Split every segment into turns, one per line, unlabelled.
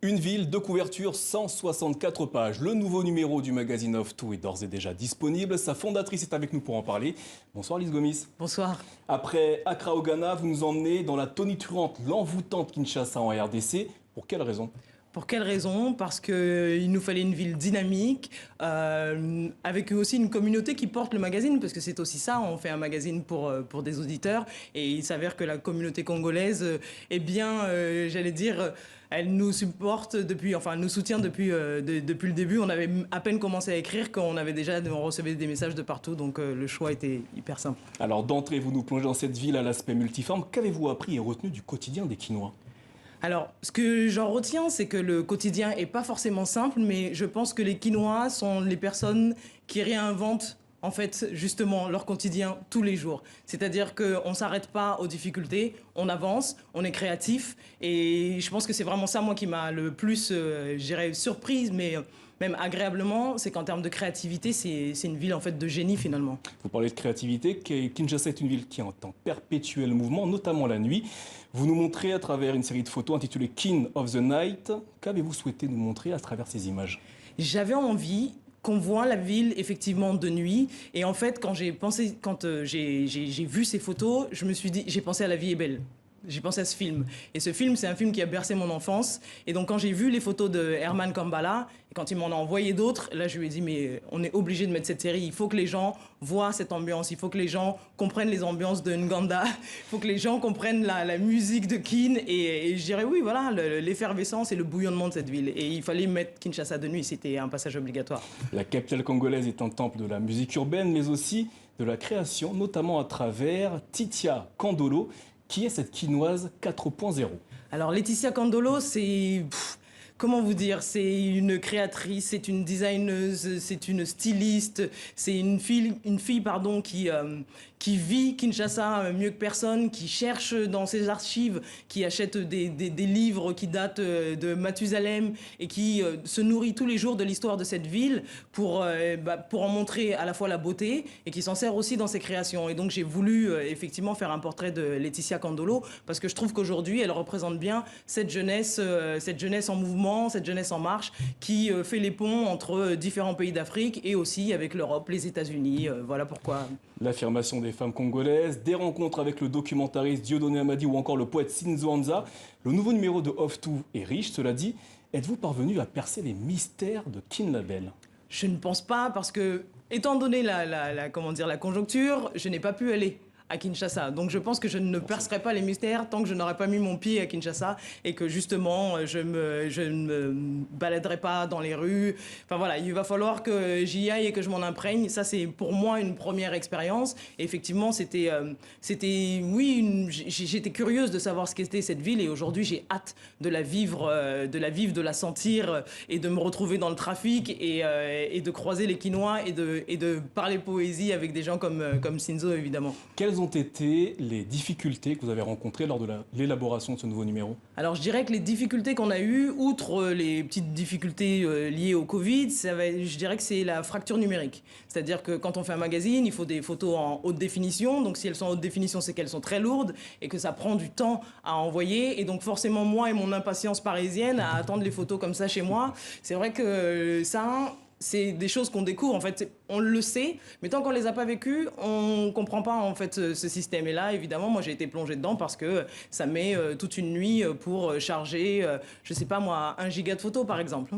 Une ville, deux couvertures, 164 pages. Le nouveau numéro du magazine Of Two est d'ores et déjà disponible. Sa fondatrice est avec nous pour en parler. Bonsoir Lise Gomis.
Bonsoir.
Après Accra au Ghana, vous nous emmenez dans la tonitruante, l'envoûtante Kinshasa en RDC. Pour quelle raison ?
Pour quelle raison? Parce qu'il nous fallait une ville dynamique, avec aussi une communauté qui porte le magazine, parce que c'est aussi ça, on fait un magazine pour des auditeurs, et il s'avère que la communauté congolaise est bien, j'allais dire, elle nous supporte depuis, enfin, elle nous soutient depuis le début. On avait à peine commencé à écrire qu'on on recevait des messages de partout, donc le choix était hyper simple.
Alors d'entrée, vous nous plongez dans cette ville à l'aspect multiforme. Qu'avez-vous appris et retenu du quotidien des Kinois ?
Alors, ce que j'en retiens, c'est que le quotidien est pas forcément simple, mais je pense que les Quinois sont les personnes qui réinventent en fait, justement, leur quotidien tous les jours. C'est-à-dire qu'on ne s'arrête pas aux difficultés, on avance, on est créatif. Et je pense que c'est vraiment ça, moi, qui m'a le plus, je dirais, surprise, mais même agréablement, c'est qu'en termes de créativité, c'est une ville, en fait, de génie, finalement.
Vous parlez de créativité. Kinshasa est une ville qui est en perpétuel mouvement, notamment la nuit. Vous nous montrez à travers une série de photos intitulée King of the Night. Qu'avez-vous souhaité nous montrer à travers ces images ?
J'avais envie qu'on voit la ville effectivement de nuit. Et en fait, quand j'ai vu ces photos, j'ai pensé à La vie est belle. J'ai pensé à ce film. Et ce film, c'est un film qui a bercé mon enfance. Et donc, quand j'ai vu les photos de Herman Kambala, et quand il m'en a envoyé d'autres, là, je lui ai dit, mais on est obligé de mettre cette série. Il faut que les gens voient cette ambiance. Il faut que les gens comprennent les ambiances de Nganda. Il faut que les gens comprennent la musique de Kin. Et je dirais, oui, voilà, l'effervescence et le bouillonnement de cette ville. Et il fallait mettre Kinshasa de nuit. C'était un passage obligatoire.
La capitale congolaise est un temple de la musique urbaine, mais aussi de la création, notamment à travers Titia Kandolo, qui est cette Kinoise 4.0.
Alors Laetitia Kandolo, c'est... Comment vous dire? C'est une créatrice, c'est une designeuse, c'est une styliste, c'est une fille qui vit Kinshasa mieux que personne, qui cherche dans ses archives, qui achète des livres qui datent de Mathusalem et qui se nourrit tous les jours de l'histoire de cette ville pour en montrer à la fois la beauté et qui s'en sert aussi dans ses créations. Et donc j'ai voulu effectivement faire un portrait de Laetitia Kandolo parce que je trouve qu'aujourd'hui elle représente bien cette jeunesse en mouvement, cette jeunesse en marche qui fait les ponts entre différents pays d'Afrique et aussi avec l'Europe, les États-Unis. Voilà pourquoi.
L'affirmation des femmes congolaises, des rencontres avec le documentariste Dieudonné Amadi ou encore le poète Sinzo Hanza. Le nouveau numéro de Of Two est riche, cela dit. Êtes-vous parvenu à percer les mystères de Kin Label ?
Je ne pense pas parce que, étant donné la conjoncture, je n'ai pas pu aller à Kinshasa. Donc je pense que je ne percerai pas les mystères tant que je n'aurai pas mis mon pied à Kinshasa et que justement je ne me baladerai pas dans les rues. Enfin voilà, il va falloir que j'y aille et que je m'en imprègne. Ça c'est pour moi une première expérience. Et effectivement j'étais curieuse de savoir ce qu'était cette ville et aujourd'hui j'ai hâte de la vivre, de la sentir et de me retrouver dans le trafic et de croiser les Quinois et de parler poésie avec des gens comme Sinzo évidemment.
Quelles ont été les difficultés que vous avez rencontrées lors de l'élaboration de ce nouveau numéro ?
Alors je dirais que les difficultés qu'on a eues, outre les petites difficultés liées au Covid, je dirais que c'est la fracture numérique. C'est-à-dire que quand on fait un magazine, il faut des photos en haute définition. Donc si elles sont en haute définition, c'est qu'elles sont très lourdes et que ça prend du temps à envoyer. Et donc forcément, moi et mon impatience parisienne à attendre les photos comme ça chez moi, c'est vrai que ça... C'est des choses qu'on découvre, en fait, on le sait, mais tant qu'on les a pas vécues, on comprend pas en fait ce système. Et là, évidemment, moi j'ai été plongée dedans parce que ça met toute une nuit pour charger, je sais pas moi, 1 giga de photos par exemple.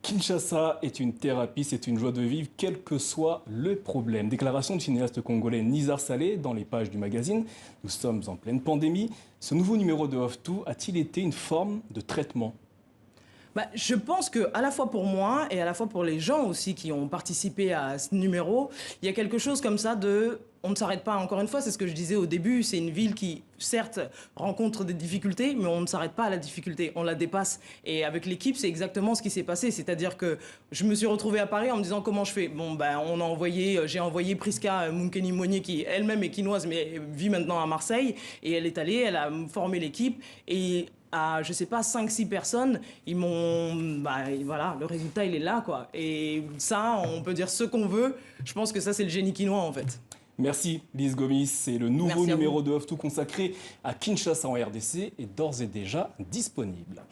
Kinshasa est une thérapie, c'est une joie de vivre, quel que soit le problème. Déclaration du cinéaste congolais Nizar Saleh dans les pages du magazine. Nous sommes en pleine pandémie. Ce nouveau numéro de Of Two a-t-il été une forme de traitement ?
Je pense que à la fois pour moi et à la fois pour les gens aussi qui ont participé à ce numéro, il y a quelque chose comme ça de... On ne s'arrête pas, encore une fois, c'est ce que je disais au début, c'est une ville qui, certes, rencontre des difficultés, mais on ne s'arrête pas à la difficulté, on la dépasse. Et avec l'équipe, c'est exactement ce qui s'est passé, c'est-à-dire que je me suis retrouvée à Paris en me disant comment je fais. J'ai envoyé Priska Munkeni-Monnier, qui elle-même est quinoise, mais vit maintenant à Marseille, et elle est allée, elle a formé l'équipe, et... à, je sais pas, 5-6 personnes, ils m'ont... voilà, le résultat, il est là, quoi. Et ça, on peut dire ce qu'on veut. Je pense que ça, c'est le génie quinois, en fait.
Merci Lise Gomis. C'est le nouveau numéro de Of Two consacré à Kinshasa en RDC est d'ores et déjà disponible.